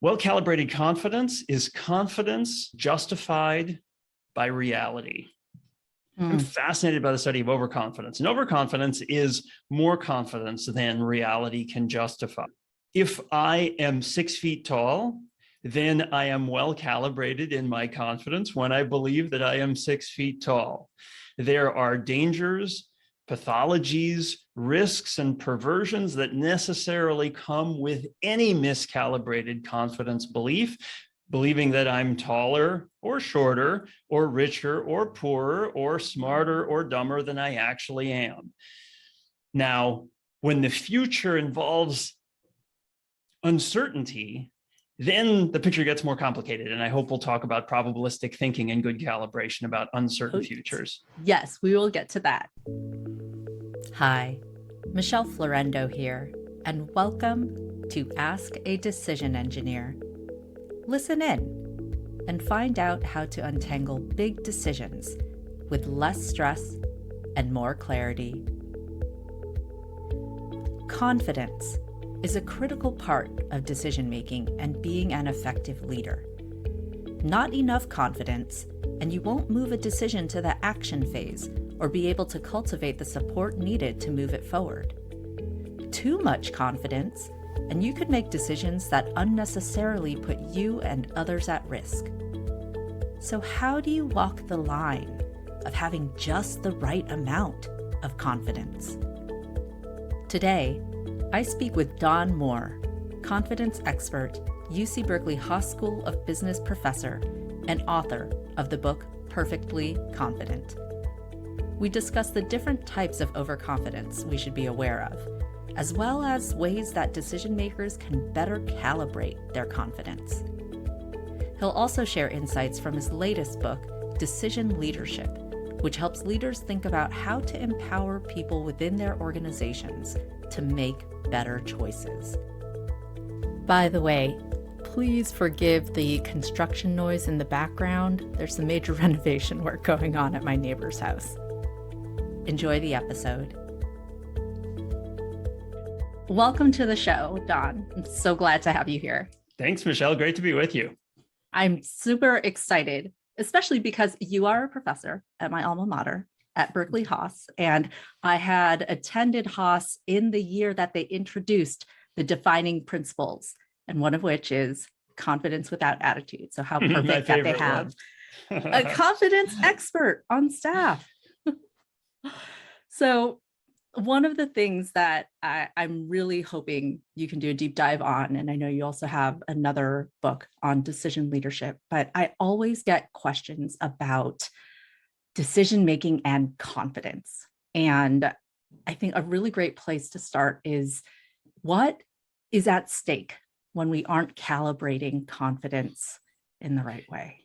Well-calibrated confidence is confidence justified by reality. I'm fascinated by the study of overconfidence, and overconfidence is more confidence than reality can justify. If I am 6 feet tall, then I am well calibrated in my confidence when I believe that I am 6 feet tall. There are dangers, pathologies, risks, and perversions that necessarily come with any miscalibrated confidence belief, believing that I'm taller or shorter or richer or poorer or smarter or dumber than I actually am. Now, when the future involves uncertainty, then the picture gets more complicated. And I hope we'll talk about probabilistic thinking and good calibration about uncertain futures. Yes, we will get to that. Hi, Michelle Florendo here, and welcome to Ask a Decision Engineer. Listen in and find out how to untangle big decisions with less stress and more clarity. Confidence is a critical part of decision-making and being an effective leader. Not enough confidence, and you won't move a decision to the action phase or be able to cultivate the support needed to move it forward. Too much confidence, and you could make decisions that unnecessarily put you and others at risk. So how do you walk the line of having just the right amount of confidence? Today, I speak with Don Moore, confidence expert, UC Berkeley Haas School of Business professor, and author of the book Perfectly Confident. We discuss the different types of overconfidence we should be aware of, as well as ways that decision makers can better calibrate their confidence. He'll also share insights from his latest book, Decision Leadership, which helps leaders think about how to empower people within their organizations to make better choices. By the way, please forgive the construction noise in the background. There's some major renovation work going on at my neighbor's house. Enjoy the episode. Welcome to the show, Don. I'm so glad to have you here. Thanks, Michelle. Great to be with you. I'm super excited, especially because you are a professor at my alma mater at Berkeley Haas, and I had attended Haas in the year that they introduced the defining principles, and one of which is confidence without attitude. So how perfect that they have a confidence expert on staff. So one of the things that I'm really hoping you can do a deep dive on, and I know you also have another book on decision leadership, but I always get questions about decision-making and confidence. And I think a really great place to start is, what is at stake when we aren't calibrating confidence in the right way?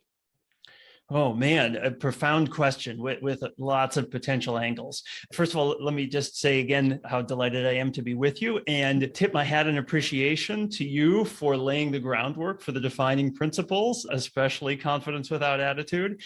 Oh man, a profound question with lots of potential angles. First of all, let me just say again how delighted I am to be with you and tip my hat in appreciation to you for laying the groundwork for the defining principles, especially confidence without attitude.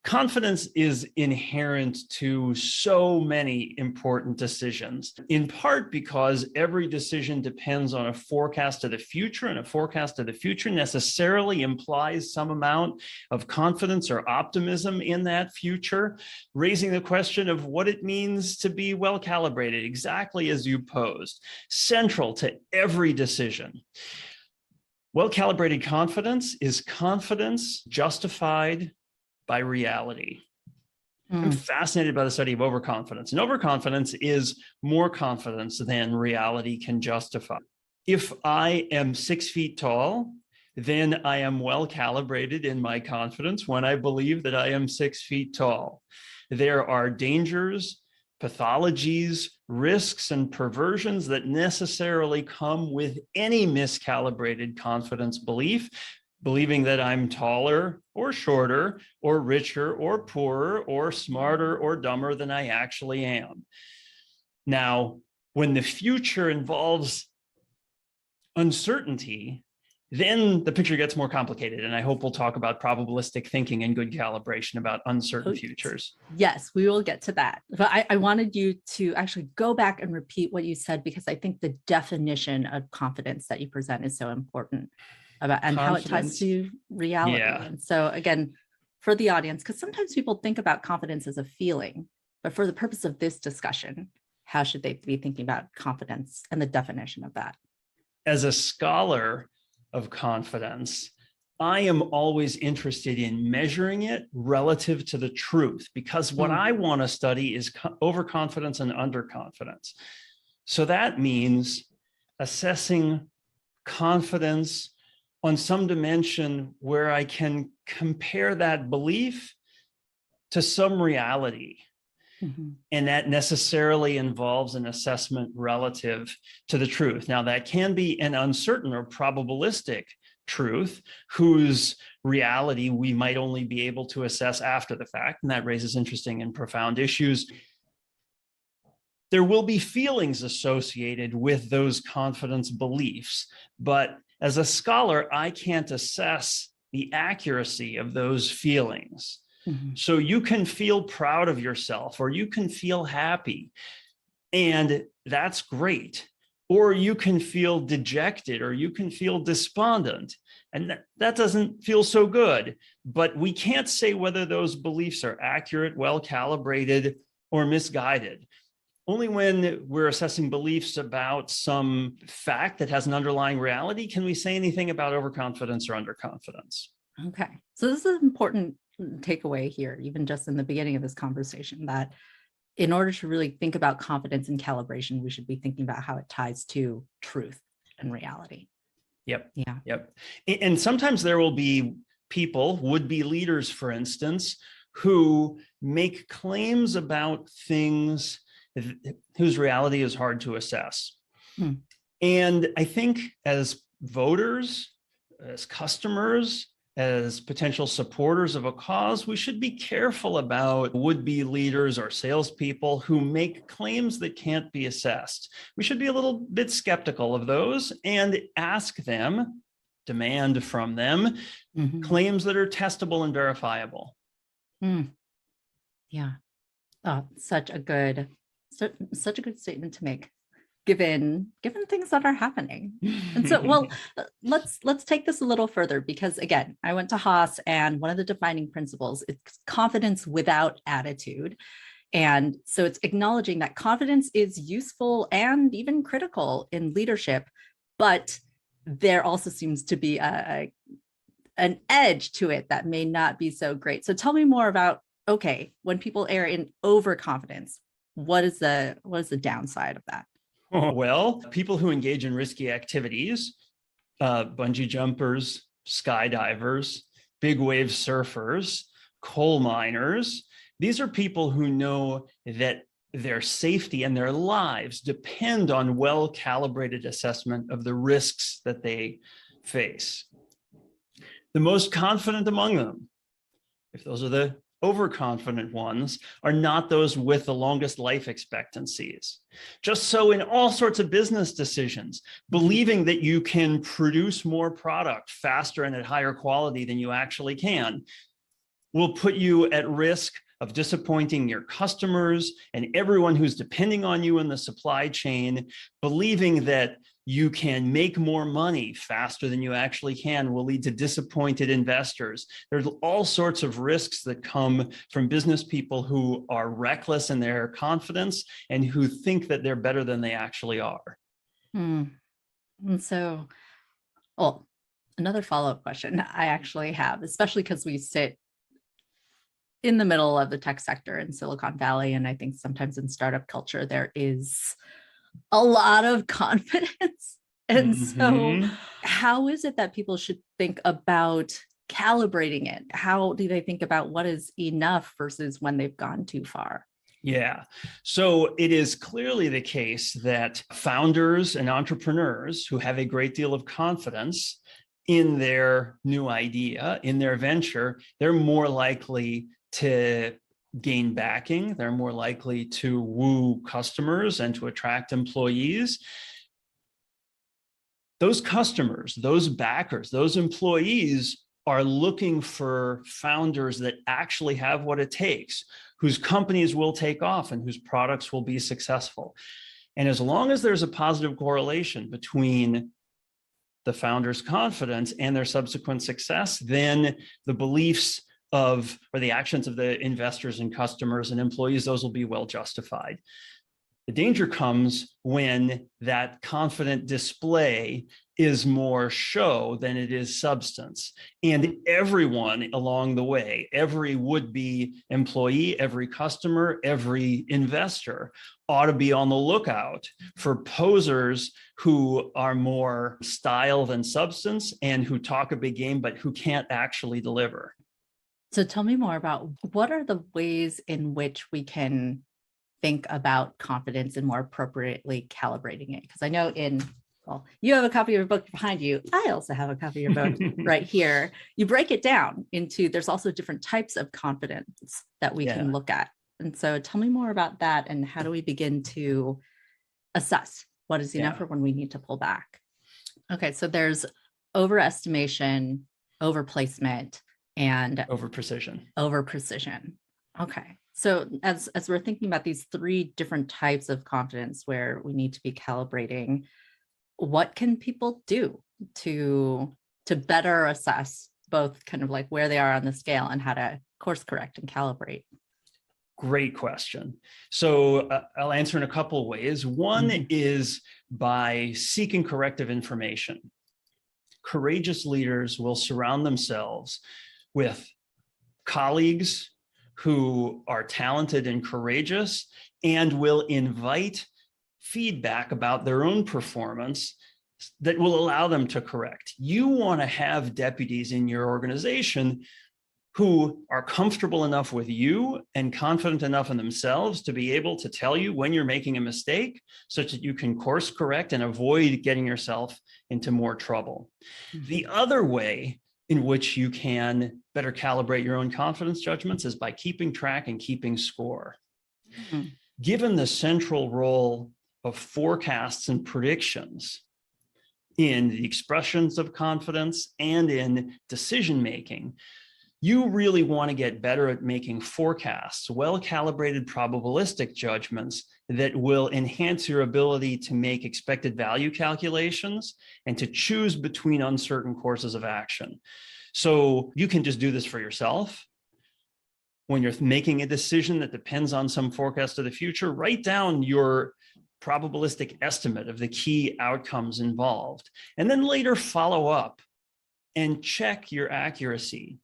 Confidence is inherent to so many important decisions, in part because every decision depends on a forecast of the future, and a forecast of the future necessarily implies some amount of confidence or optimism in that future, raising the question of what it means to be well calibrated, exactly as you posed, central to every decision. Well-calibrated confidence is confidence justified by reality. I'm fascinated by the study of overconfidence, and overconfidence is more confidence than reality can justify. If I am 6 feet tall, then I am well calibrated in my confidence when I believe that I am 6 feet tall. There are dangers, pathologies, risks, and perversions that necessarily come with any miscalibrated confidence belief, believing that I'm taller or shorter or richer or poorer or smarter or dumber than I actually am. Now, when the future involves uncertainty, then the picture gets more complicated. And I hope we'll talk about probabilistic thinking and good calibration about uncertain futures. Yes, we will get to that. But I wanted you to actually go back and repeat what you said, because I think the definition of confidence that you present is so important. about and how it ties Confidence. to reality. Yeah. And so again, for the audience, because sometimes people think about confidence as a feeling, but for the purpose of this discussion, how should they be thinking about confidence and the definition of that? As a scholar of confidence, I am always interested in measuring it relative to the truth, because what I want to study is overconfidence and underconfidence. So that means assessing confidence on some dimension where I can compare that belief to some reality. And that necessarily involves an assessment relative to the truth. Now, that can be an uncertain or probabilistic truth whose reality we might only be able to assess after the fact. And that raises interesting and profound issues. There will be feelings associated with those confidence beliefs, but as a scholar, I can't assess the accuracy of those feelings. So you can feel proud of yourself, or you can feel happy, and that's great. Or you can feel dejected, or you can feel despondent, and that doesn't feel so good. But we can't say whether those beliefs are accurate, well calibrated, or misguided. Only when we're assessing beliefs about some fact that has an underlying reality can we say anything about overconfidence or underconfidence. Okay, so this is an important takeaway here, even just in the beginning of this conversation, that in order to really think about confidence and calibration, we should be thinking about how it ties to truth and reality. Yep. Yeah. Yep. And sometimes there will be people, would-be leaders, for instance, who make claims about things whose reality is hard to assess. And I think as voters, as customers, as potential supporters of a cause, we should be careful about would-be leaders or salespeople who make claims that can't be assessed. We should be a little bit skeptical of those and ask them, demand from them, claims that are testable and verifiable. Yeah. Oh, such a good statement to make, given things that are happening. And so, well, let's take this a little further, because again, I went to Haas, and one of the defining principles is confidence without attitude. And so it's acknowledging that confidence is useful and even critical in leadership, but there also seems to be an edge to it that may not be so great. So tell me more about, okay, when people err in overconfidence, what is the downside of that? Well, people who engage in risky activities, bungee jumpers, skydivers, big wave surfers, coal miners, these are people who know that their safety and their lives depend on well-calibrated assessment of the risks that they face. The most confident among them, if those are the overconfident ones, are not those with the longest life expectancies. Just so in all sorts of business decisions, believing that you can produce more product faster and at higher quality than you actually can will put you at risk of disappointing your customers and everyone who's depending on you in the supply chain. Believing that you can make more money faster than you actually can will lead to disappointed investors. There's all sorts of risks that come from business people who are reckless in their confidence and who think that they're better than they actually are. And so, well, another follow-up question I actually have, especially because we sit in the middle of the tech sector in Silicon Valley, and I think sometimes in startup culture, there is a lot of confidence. And so how is it that people should think about calibrating it? How do they think about what is enough versus when they've gone too far? Yeah. So it is clearly the case that founders and entrepreneurs who have a great deal of confidence in their new idea, in their venture, they're more likely to gain backing. They're more likely to woo customers and to attract employees. Those customers, those backers, those employees are looking for founders that actually have what it takes, whose companies will take off and whose products will be successful. And as long as there's a positive correlation between the founder's confidence and their subsequent success, then the beliefs of, or the actions of the investors and customers and employees, those will be well justified. The danger comes when that confident display is more show than it is substance. And everyone along the way, every would-be employee, every customer, every investor ought to be on the lookout for posers who are more style than substance and who talk a big game, but who can't actually deliver. So tell me more about what are the ways in which we can think about confidence and more appropriately calibrating it? Because I know well, you have a copy of your book behind you. I also have a copy of your book right here. You break it down into, there's also different types of confidence that we can look at. And so tell me more about that and how do we begin to assess what is enough or when we need to pull back? Okay, so there's overestimation, overplacement, and over-precision. Over-precision. Okay. So as we're thinking about these three different types of confidence where we need to be calibrating, what can people do to better assess both kind of like where they are on the scale and how to course correct and calibrate? Great question. So I'll answer in a couple of ways. One is by seeking corrective information. Courageous leaders will surround themselves with colleagues who are talented and courageous and will invite feedback about their own performance that will allow them to correct. You want to have deputies in your organization who are comfortable enough with you and confident enough in themselves to be able to tell you when you're making a mistake such that you can course correct and avoid getting yourself into more trouble. The other way in which you can better calibrate your own confidence judgments is by keeping track and keeping score. Given the central role of forecasts and predictions in the expressions of confidence and in decision-making, you really want to get better at making forecasts, well-calibrated probabilistic judgments that will enhance your ability to make expected value calculations and to choose between uncertain courses of action. So you can just do this for yourself. When you're making a decision that depends on some forecast of the future, write down your probabilistic estimate of the key outcomes involved, and then later follow up and check your accuracy.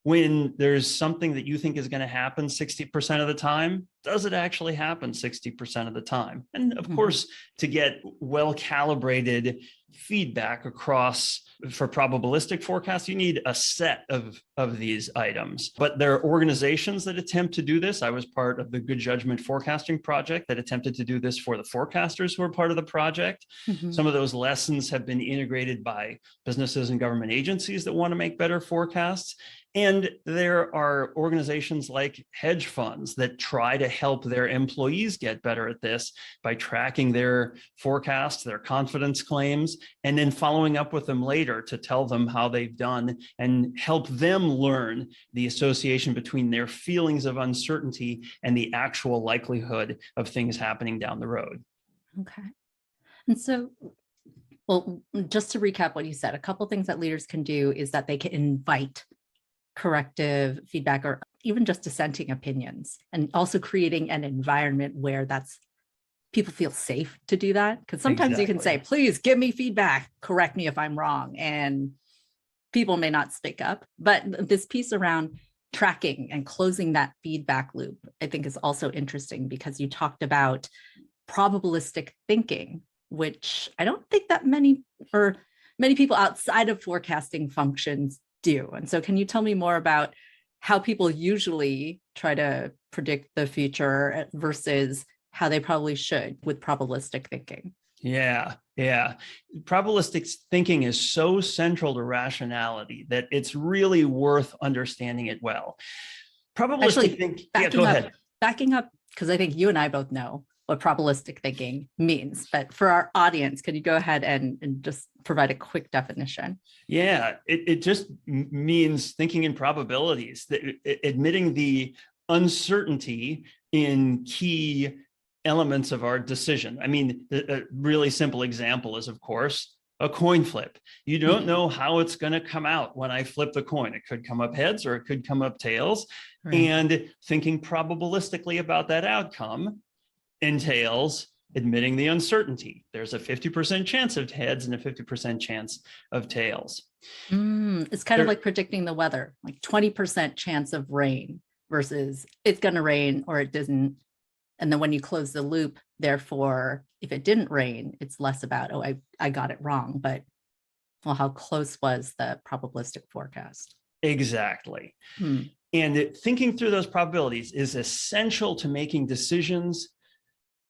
When there's something that you think is going to happen 60% of the time, does it actually happen 60% of the time? And of course, to get well-calibrated feedback across for probabilistic forecasts, you need a set of these items. But there are organizations that attempt to do this. I was part of the Good Judgment Forecasting Project that attempted to do this for the forecasters who are part of the project. Some of those lessons have been integrated by businesses and government agencies that want to make better forecasts. And there are organizations like hedge funds that try to help their employees get better at this by tracking their forecasts, their confidence claims, and then following up with them later to tell them how they've done and help them learn the association between their feelings of uncertainty and the actual likelihood of things happening down the road. Okay. And so, well, just to recap what you said, a couple things that leaders can do is that they can invite corrective feedback or even just dissenting opinions, and also creating an environment where people feel safe to do that. Because sometimes you can say, please give me feedback, correct me if I'm wrong, and people may not speak up. But this piece around tracking and closing that feedback loop, I think is also interesting because you talked about probabilistic thinking, which I don't think that many people outside of forecasting functions do. And so can you tell me more about how people usually try to predict the future versus how they probably should with probabilistic thinking? Yeah. Probabilistic thinking is so central to rationality that it's really worth understanding it well. Probabilistic thinking, go ahead. Backing up, because I think you and I both know what probabilistic thinking means, but for our audience, can you go ahead and just provide a quick definition? Yeah, it just means thinking in probabilities, admitting the uncertainty in key elements of our decision. I mean, a really simple example is, of course, a coin flip. You don't know how it's going to come out when I flip the coin. It could come up heads or it could come up tails. Right. And thinking probabilistically about that outcome entails admitting the uncertainty. There's a 50% chance of heads and a 50% chance of tails. It's kind of like predicting the weather, like 20% chance of rain versus it's going to rain or it doesn't. And then when you close the loop, therefore, if it didn't rain, it's less about, oh, I got it wrong, but well, how close was the probabilistic forecast? Exactly. And thinking through those probabilities is essential to making decisions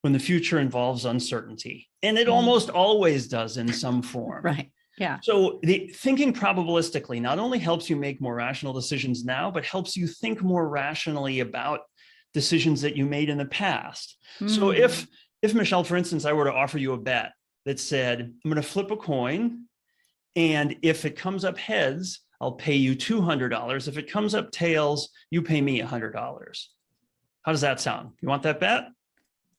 when the future involves uncertainty. And it almost always does in some form. Right. Yeah. So thinking probabilistically not only helps you make more rational decisions now, but helps you think more rationally about decisions that you made in the past. So if Michelle, for instance, I were to offer you a bet that said, I'm going to flip a coin, and if it comes up heads, I'll pay you $200. If it comes up tails, you pay me $100. How does that sound? You want that bet?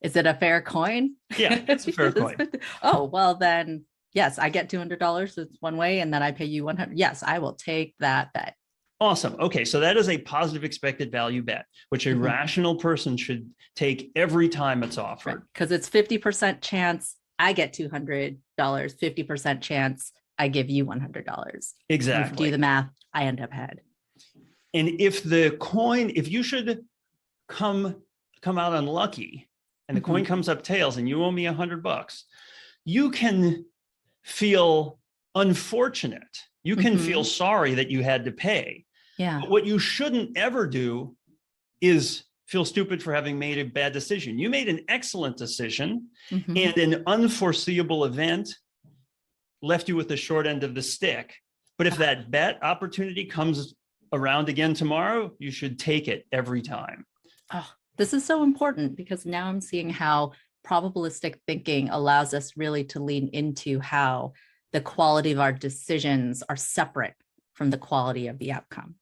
Is it a fair coin? Yeah, it's a fair coin. Oh, well then, yes, I get $200. It's one way, and then I pay you $100. Yes, I will take that bet. Awesome. Okay, so that is a positive expected value bet, which a rational person should take every time it's offered. Because it's 50% chance I get $200, 50% chance I give you $100. Exactly. If you do the math, I end up ahead. And if you should come out unlucky and the coin comes up tails and you owe me $100, you can feel unfortunate. You can feel sorry that you had to pay. Yeah. But what you shouldn't ever do is feel stupid for having made a bad decision. You made an excellent decision, and an unforeseeable event left you with the short end of the stick. But if that bet opportunity comes around again tomorrow, you should take it every time. Oh, this is so important because now I'm seeing how probabilistic thinking allows us really to lean into how the quality of our decisions are separate from the quality of the outcome,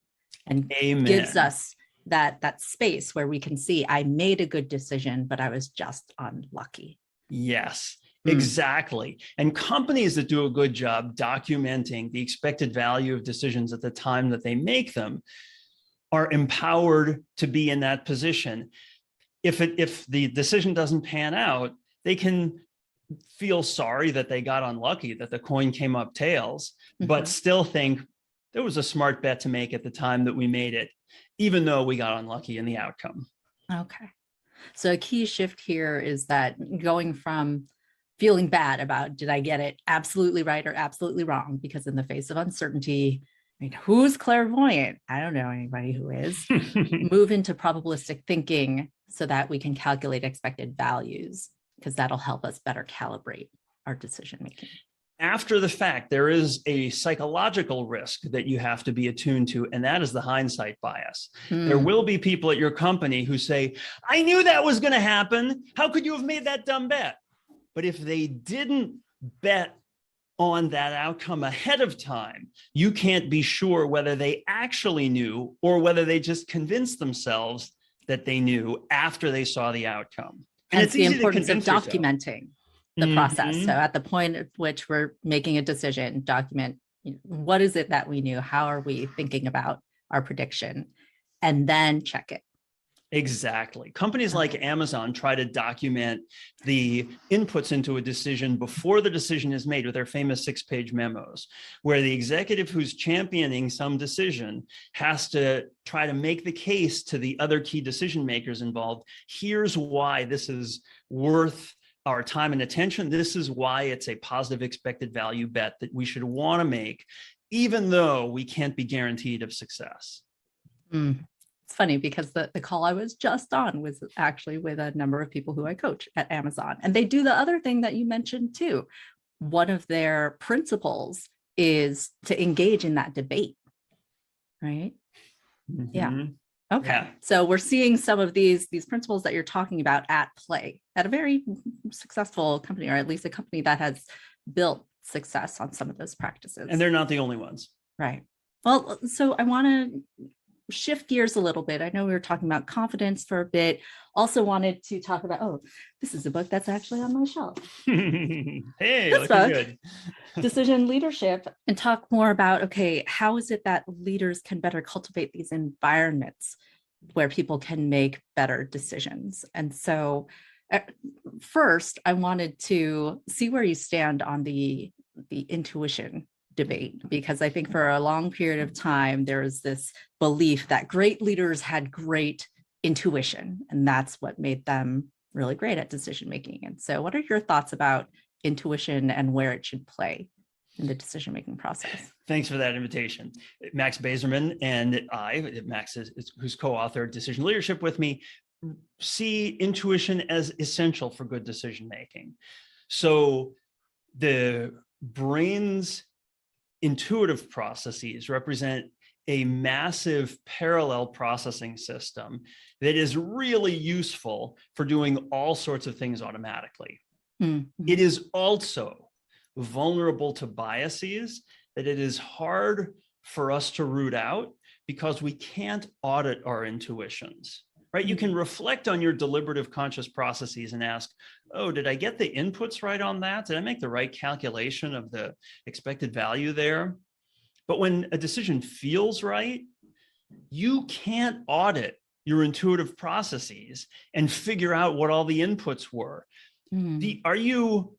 and gives us that space where we can see I made a good decision, but I was just unlucky. Yes, exactly. And companies that do a good job documenting the expected value of decisions at the time that they make them are empowered to be in that position. If the decision doesn't pan out, they can feel sorry that they got unlucky, that the coin came up tails, but still think there was a smart bet to make at the time that we made it, even though we got unlucky in the outcome. Okay. So a key shift here is that going from feeling bad about, did I get it absolutely right or absolutely wrong? Because in the face of uncertainty, I mean, who's clairvoyant? I don't know anybody who is. Move into probabilistic thinking so that we can calculate expected values, because that'll help us better calibrate our decision making. After the fact, there is a psychological risk that you have to be attuned to, and that is the hindsight bias. There will be people at your company who say, I knew that was going to happen. How could you have made that dumb bet? But if they didn't bet on that outcome ahead of time, you can't be sure whether they actually knew or whether they just convinced themselves that they knew after they saw the outcome. And it's the importance of documenting the process. So at the point at which we're making a decision, document, what is it that we knew? How are we thinking about our prediction? And then check it. Exactly. Companies like Amazon try to document the inputs into a decision before the decision is made with their famous 6-page memos, where the executive who's championing some decision has to try to make the case to the other key decision makers involved. Here's why this is worth our time and attention. This is why it's a positive expected value bet that we should want to make, even though we can't be guaranteed of success. It's funny because the call I was just on was actually with a number of people who I coach at Amazon. And they do the other thing that you mentioned too. One of their principles is to engage in that debate, right? Yeah. Okay. Yeah. So we're seeing some of these principles that you're talking about at play at a very successful company, or at least a company that has built success on some of those practices. And they're not the only ones. Right. Well, so I want to shift gears a little bit. I know we were talking about confidence for a bit. Also wanted to talk about, oh, this is a book that's actually on my shelf. Hey, This looking book, good. Decision Leadership, and talk more about, okay, how is it that leaders can better cultivate these environments where people can make better decisions? And so first, I wanted to see where you stand on the intuition debate, because I think for a long period of time, there is this belief that great leaders had great intuition, and that's what made them really great at decision making. And so what are your thoughts about intuition and where it should play in the decision making process? Thanks for that invitation. Max Bazerman and Max who's co-authored Decision Leadership with me, see intuition as essential for good decision making. So the brain's intuitive processes represent a massive parallel processing system that is really useful for doing all sorts of things automatically. Mm-hmm. It is also vulnerable to biases that it is hard for us to root out because we can't audit our intuitions, right? You can reflect on your deliberative conscious processes and ask, oh, did I get the inputs right on that? Did I make the right calculation of the expected value there? But when a decision feels right, you can't audit your intuitive processes and figure out what all the inputs were. Are you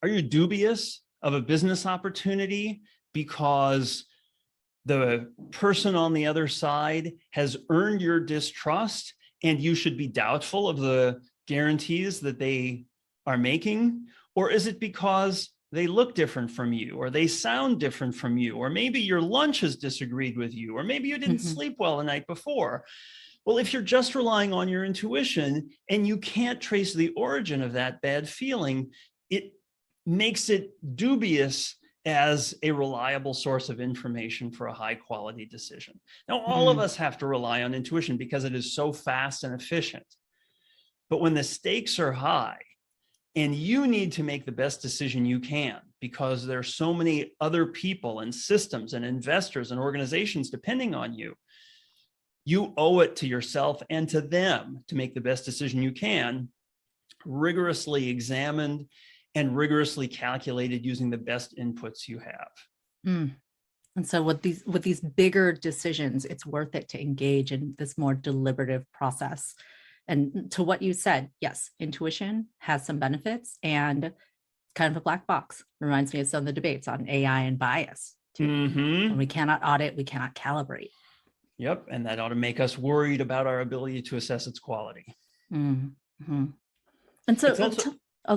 dubious of a business opportunity because the person on the other side has earned your distrust and you should be doubtful of the guarantees that they are making? Or is it because they look different from you, or they sound different from you, or maybe your lunch has disagreed with you, or maybe you didn't sleep well the night before? Well, if you're just relying on your intuition and you can't trace the origin of that bad feeling, it makes it dubious as a reliable source of information for a high quality decision. Now, all of us have to rely on intuition because it is so fast and efficient. But when the stakes are high and you need to make the best decision you can because there are so many other people and systems and investors and organizations depending on you, you owe it to yourself and to them to make the best decision you can, rigorously examined and rigorously calculated using the best inputs you have. And so with these bigger decisions, it's worth it to engage in this more deliberative process. And to what you said, yes, intuition has some benefits and it's kind of a black box. Reminds me of some of the debates on AI and bias too. When we cannot audit, we cannot calibrate. Yep, and that ought to make us worried about our ability to assess its quality. And so,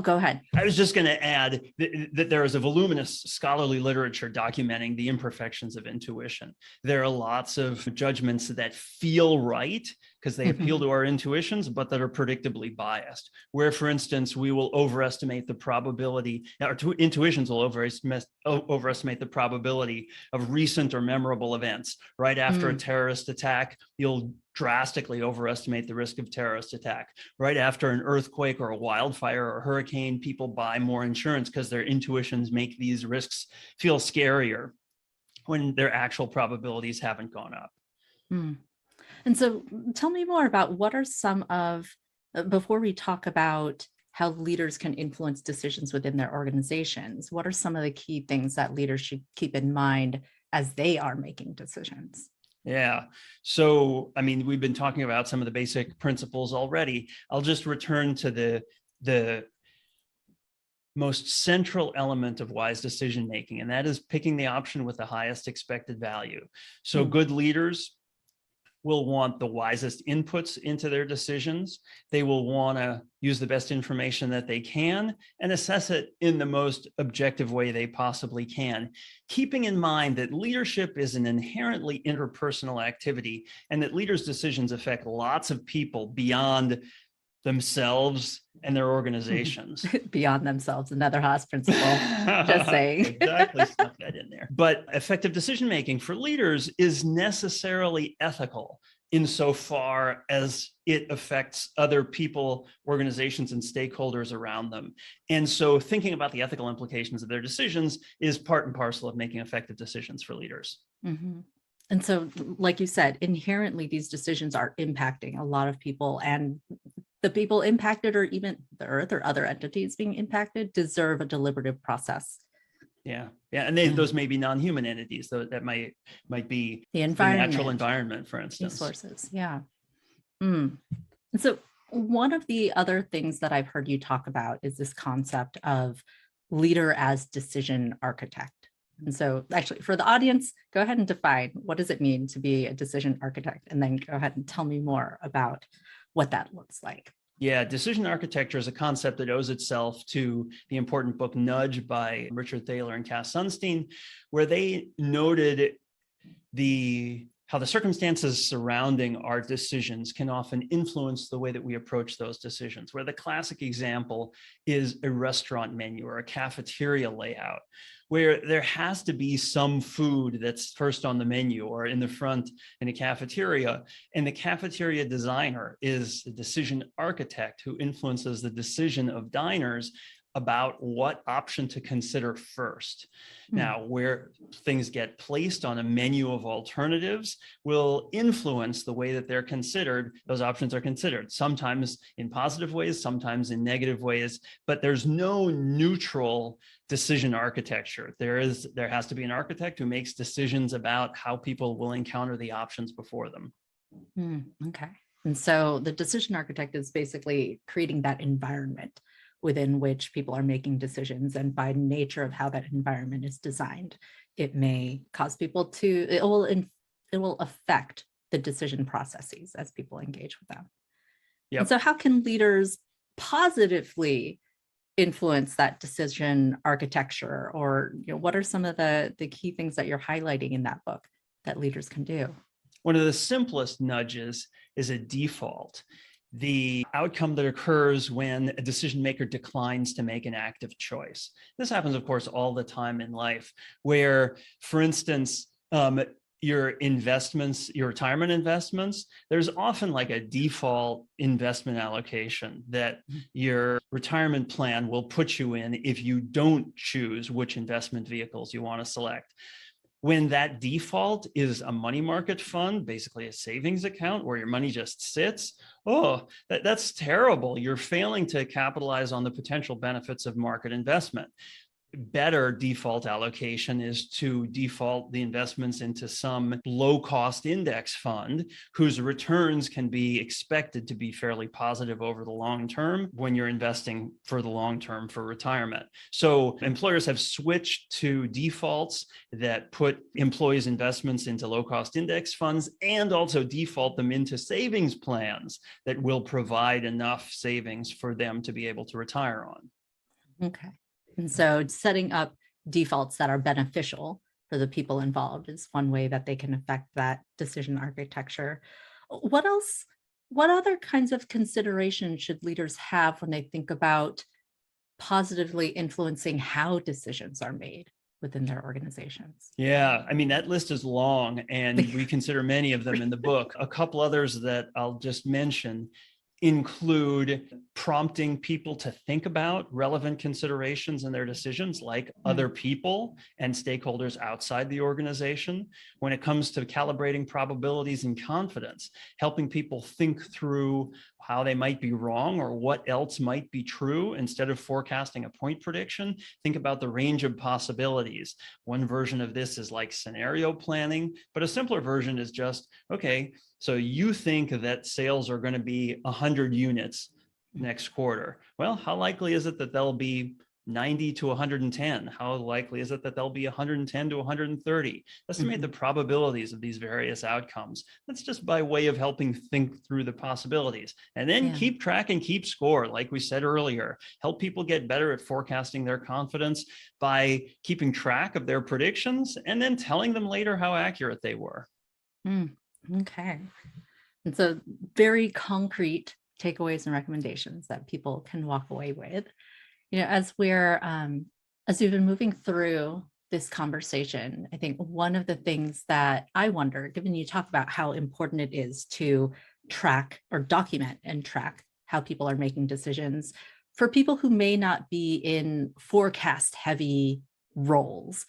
go ahead. I was just going to add that there is a voluminous scholarly literature documenting the imperfections of intuition. There are lots of judgments that feel right because they appeal to our intuitions, but that are predictably biased. Where, for instance, we will overestimate the probability, our intuitions will overestimate the probability of recent or memorable events. Right after a terrorist attack, you'll drastically overestimate the risk of terrorist attack. Right after an earthquake or a wildfire or a hurricane, people buy more insurance because their intuitions make these risks feel scarier when their actual probabilities haven't gone up. And so tell me more about what are some of, before we talk about how leaders can influence decisions within their organizations, what are some of the key things that leaders should keep in mind as they are making decisions? Yeah. So, I mean, we've been talking about some of the basic principles already. I'll just return to the most central element of wise decision making, and that is picking the option with the highest expected value. So good leaders will want the wisest inputs into their decisions. They will want to use the best information that they can and assess it in the most objective way they possibly can, keeping in mind that leadership is an inherently interpersonal activity and that leaders' decisions affect lots of people beyond themselves and their organizations. Beyond themselves, another Haas principle, just saying. Exactly, stuck that in there. But effective decision-making for leaders is necessarily ethical insofar as it affects other people, organizations, and stakeholders around them. And so thinking about the ethical implications of their decisions is part and parcel of making effective decisions for leaders. And so, like you said, inherently, these decisions are impacting a lot of people, and the people impacted, or even the Earth or other entities being impacted, deserve a deliberative process. Yeah. And those may be non-human entities, though, that might be The natural environment, for instance. Resources. Yeah. And so one of the other things that I've heard you talk about is this concept of leader as decision architect. And so actually, for the audience, go ahead and define, what does it mean to be a decision architect? And then go ahead and tell me more about what that looks like. Yeah, decision architecture is a concept that owes itself to the important book Nudge by Richard Thaler and Cass Sunstein, where they noted how the circumstances surrounding our decisions can often influence the way that we approach those decisions, where the classic example is a restaurant menu or a cafeteria layout, where there has to be some food that's first on the menu or in the front in a cafeteria. And the cafeteria designer is the decision architect who influences the decision of diners about what option to consider first. Now, where things get placed on a menu of alternatives will influence the way that they're considered, those options are considered, sometimes in positive ways, sometimes in negative ways, but there's no neutral decision architecture. There has to be an architect who makes decisions about how people will encounter the options before them. Okay. And so the decision architect is basically creating that environment within which people are making decisions. And by nature of how that environment is designed, it may cause people it will affect the decision processes as people engage with them. Yep. And so how can leaders positively influence that decision architecture? Or what are some of the key things that you're highlighting in that book that leaders can do? One of the simplest nudges is a default. The outcome that occurs when a decision maker declines to make an active choice. This happens, of course, all the time in life, where, for instance, your investments, your retirement investments, there's often like a default investment allocation that your retirement plan will put you in if you don't choose which investment vehicles you want to select. When that default is a money market fund, basically a savings account where your money just sits, that's terrible. You're failing to capitalize on the potential benefits of market investment. Better default allocation is to default the investments into some low-cost index fund whose returns can be expected to be fairly positive over the long term when you're investing for the long term for retirement. So employers have switched to defaults that put employees' investments into low-cost index funds and also default them into savings plans that will provide enough savings for them to be able to retire on. Okay. And so setting up defaults that are beneficial for the people involved is one way that they can affect that decision architecture. What else? What other kinds of considerations should leaders have when they think about positively influencing how decisions are made within their organizations? Yeah, I mean, that list is long, and we consider many of them in the book. A couple others that I'll just mention include prompting people to think about relevant considerations in their decisions, like other people and stakeholders outside the organization. When it comes to calibrating probabilities and confidence, helping people think through how they might be wrong or what else might be true. Instead of forecasting a point prediction, think about the range of possibilities. One version of this is like scenario planning, but a simpler version is just, okay, so you think that sales are going to be 100 units next quarter. Well, how likely is it that they'll be 90 to 110? How likely is it that they'll be 110 to 130? Estimate the probabilities of these various outcomes. That's just by way of helping think through the possibilities. And then keep track and keep score. Like we said earlier, help people get better at forecasting their confidence by keeping track of their predictions and then telling them later how accurate they were. Okay. And so very concrete takeaways and recommendations that people can walk away with. As we've been moving through this conversation, I think one of the things that I wonder, given you talk about how important it is to track or document and track how people are making decisions, for people who may not be in forecast heavy roles,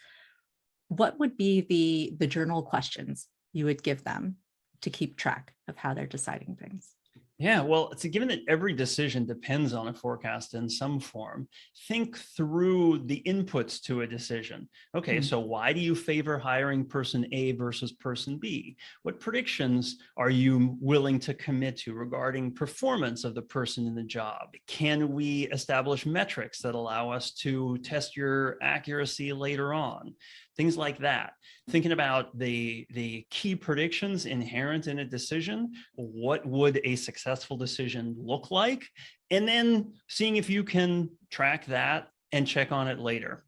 what would be the journal questions you would give them to keep track of how they're deciding things? Yeah, well, it's a given that every decision depends on a forecast in some form. Think through the inputs to a decision. Okay, so why do you favor hiring person A versus person B? What predictions are you willing to commit to regarding performance of the person in the job? Can we establish metrics that allow us to test your accuracy later on? Things like that. Thinking about the key predictions inherent in a decision, what would a successful decision look like? And then seeing if you can track that and check on it later.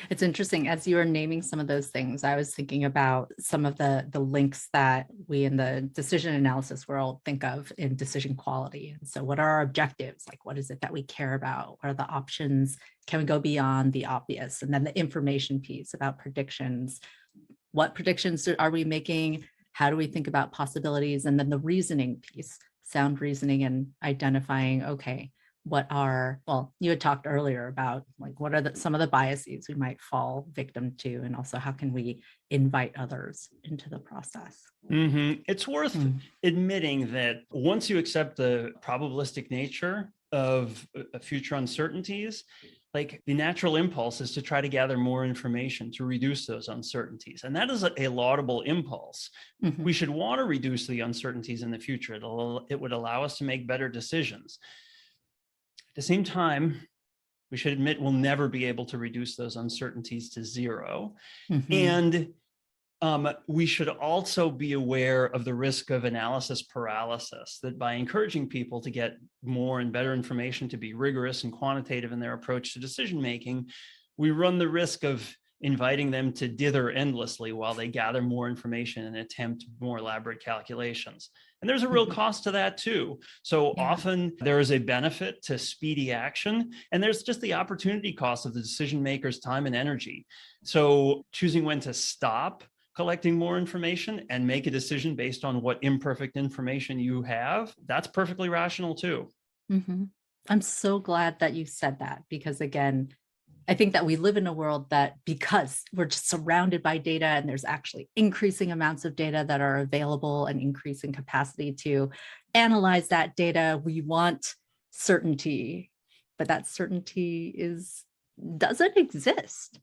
It's interesting, as you were naming some of those things, I was thinking about some of the links that we in the decision analysis world think of in decision quality. And so what are our objectives? Like, what is it that we care about? What are the options? Can we go beyond the obvious? And then the information piece about predictions. What predictions are we making? How do we think about possibilities? And then the reasoning piece, sound reasoning and identifying, okay, you had talked earlier about like, what are some of the biases we might fall victim to? And also how can we invite others into the process? It's worth admitting that once you accept the probabilistic nature of future uncertainties, like the natural impulse is to try to gather more information to reduce those uncertainties. And that is a laudable impulse. We should want to reduce the uncertainties in the future. It would allow us to make better decisions. At the same time, we should admit we'll never be able to reduce those uncertainties to zero. And we should also be aware of the risk of analysis paralysis, that by encouraging people to get more and better information, to be rigorous and quantitative in their approach to decision-making, we run the risk of inviting them to dither endlessly while they gather more information and attempt more elaborate calculations. And there's a real cost to that too. So often there is a benefit to speedy action, and there's just the opportunity cost of the decision maker's time and energy. So choosing when to stop collecting more information and make a decision based on what imperfect information you have, that's perfectly rational too. I'm so glad that you said that, because again, I think that we live in a world that, because we're just surrounded by data and there's actually increasing amounts of data that are available and increasing capacity to analyze that data, we want certainty, but that certainty doesn't exist,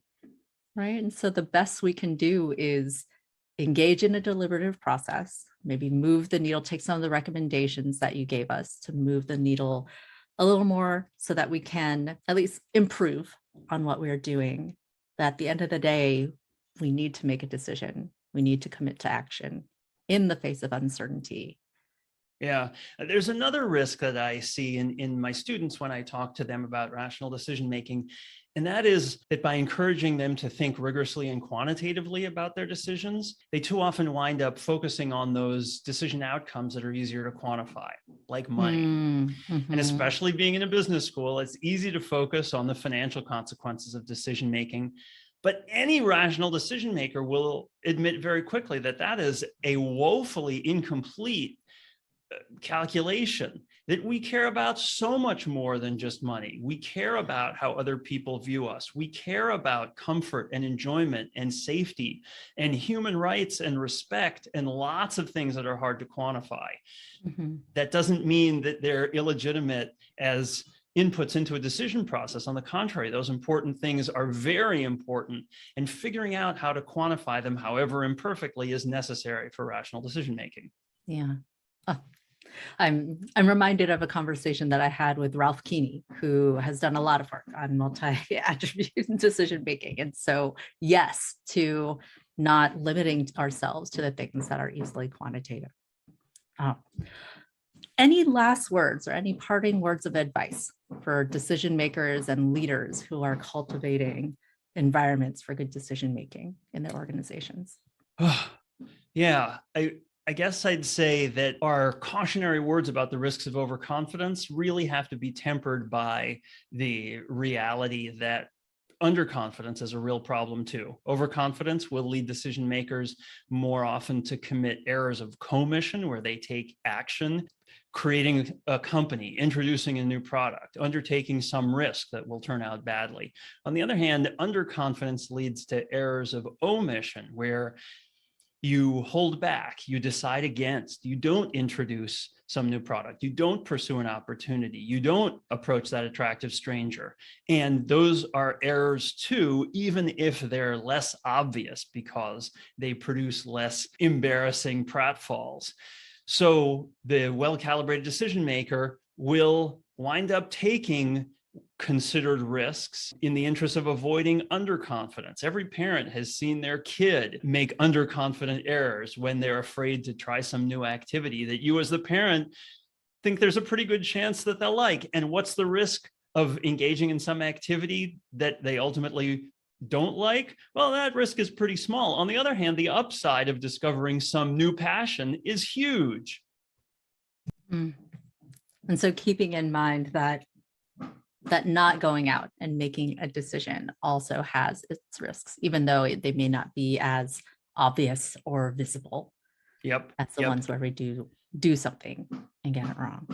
right? And so the best we can do is engage in a deliberative process, maybe move the needle, take some of the recommendations that you gave us to move the needle a little more so that we can at least improve on what we're doing. But at the end of the day, we need to make a decision. We need to commit to action in the face of uncertainty. Yeah, there's another risk that I see in my students when I talk to them about rational decision making, and that is that by encouraging them to think rigorously and quantitatively about their decisions, they too often wind up focusing on those decision outcomes that are easier to quantify, like money. And especially being in a business school, it's easy to focus on the financial consequences of decision making. But any rational decision maker will admit very quickly that that is a woefully incomplete calculation, that we care about so much more than just money. We care about how other people view us. We care about comfort and enjoyment and safety and human rights and respect and lots of things that are hard to quantify. That doesn't mean that they're illegitimate as inputs into a decision process. On the contrary, those important things are very important, and figuring out how to quantify them, however imperfectly, is necessary for rational decision making. Yeah. I'm reminded of a conversation that I had with Ralph Keeney, who has done a lot of work on multi-attribute decision making. And so, yes, to not limiting ourselves to the things that are easily quantitative. Any last words or any parting words of advice for decision makers and leaders who are cultivating environments for good decision making in their organizations? Yeah, I guess I'd say that our cautionary words about the risks of overconfidence really have to be tempered by the reality that underconfidence is a real problem too. Overconfidence will lead decision makers more often to commit errors of commission, where they take action, creating a company, introducing a new product, undertaking some risk that will turn out badly. On the other hand, underconfidence leads to errors of omission, where you hold back, you decide against, you don't introduce some new product, you don't pursue an opportunity, you don't approach that attractive stranger. And those are errors too, even if they're less obvious because they produce less embarrassing pratfalls. So the well-calibrated decision maker will wind up taking considered risks in the interest of avoiding underconfidence. Every parent has seen their kid make underconfident errors when they're afraid to try some new activity that you as the parent think there's a pretty good chance that they'll like. And what's the risk of engaging in some activity that they ultimately don't like? Well, that risk is pretty small. On the other hand, the upside of discovering some new passion is huge. And so keeping in mind that not going out and making a decision also has its risks, even though they may not be as obvious or visible. Yep. That's the ones where we do something and get it wrong.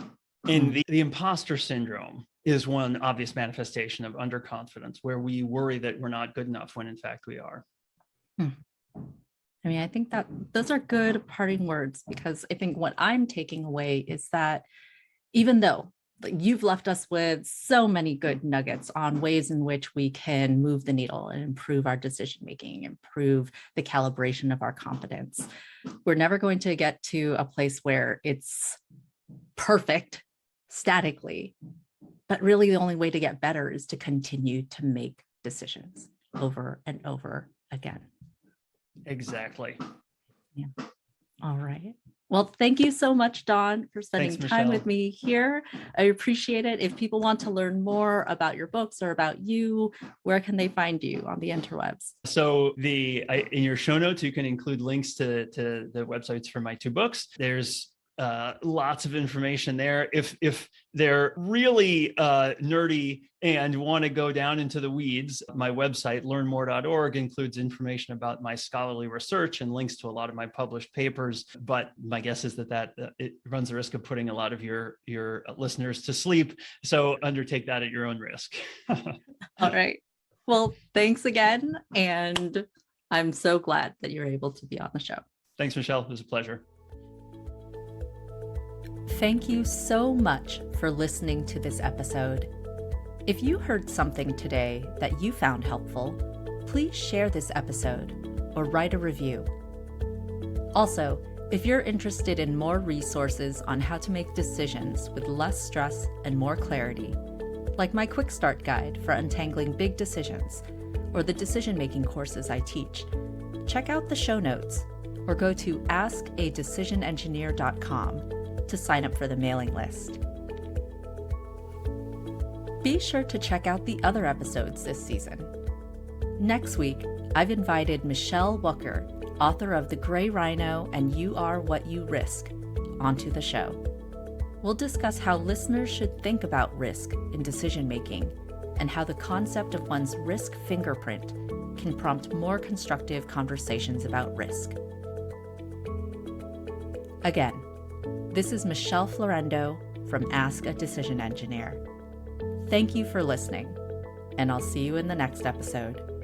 And the imposter syndrome is one obvious manifestation of underconfidence, where we worry that we're not good enough when in fact we are. I mean, I think that those are good parting words, because I think what I'm taking away is that even though you've left us with so many good nuggets on ways in which we can move the needle and improve our decision making, improve the calibration of our confidence, we're never going to get to a place where it's perfect statically. But really, the only way to get better is to continue to make decisions over and over again. Exactly. Yeah. All right. Well, thank you so much, Don, for spending time with me here. I appreciate it. If people want to learn more about your books or about you, where can they find you on the interwebs? So in your show notes, you can include links to the websites for my two books. There's lots of information there. If they're really nerdy and want to go down into the weeds, my website, learnmore.org, includes information about my scholarly research and links to a lot of my published papers. But my guess is that it runs the risk of putting a lot of your listeners to sleep. So undertake that at your own risk. All right. Well, thanks again. And I'm so glad that you're able to be on the show. Thanks, Michelle. It was a pleasure. Thank you so much for listening to this episode. If you heard something today that you found helpful, please share this episode or write a review. Also, if you're interested in more resources on how to make decisions with less stress and more clarity, like my quick start guide for untangling big decisions or the decision-making courses I teach, check out the show notes or go to askadecisionengineer.com to sign up for the mailing list. Be sure to check out the other episodes this season. Next week, I've invited Michelle Wucker, author of The Gray Rhino and You Are What You Risk, onto the show. We'll discuss how listeners should think about risk in decision-making and how the concept of one's risk fingerprint can prompt more constructive conversations about risk. Again, this is Michelle Florendo from Ask a Decision Engineer. Thank you for listening, and I'll see you in the next episode.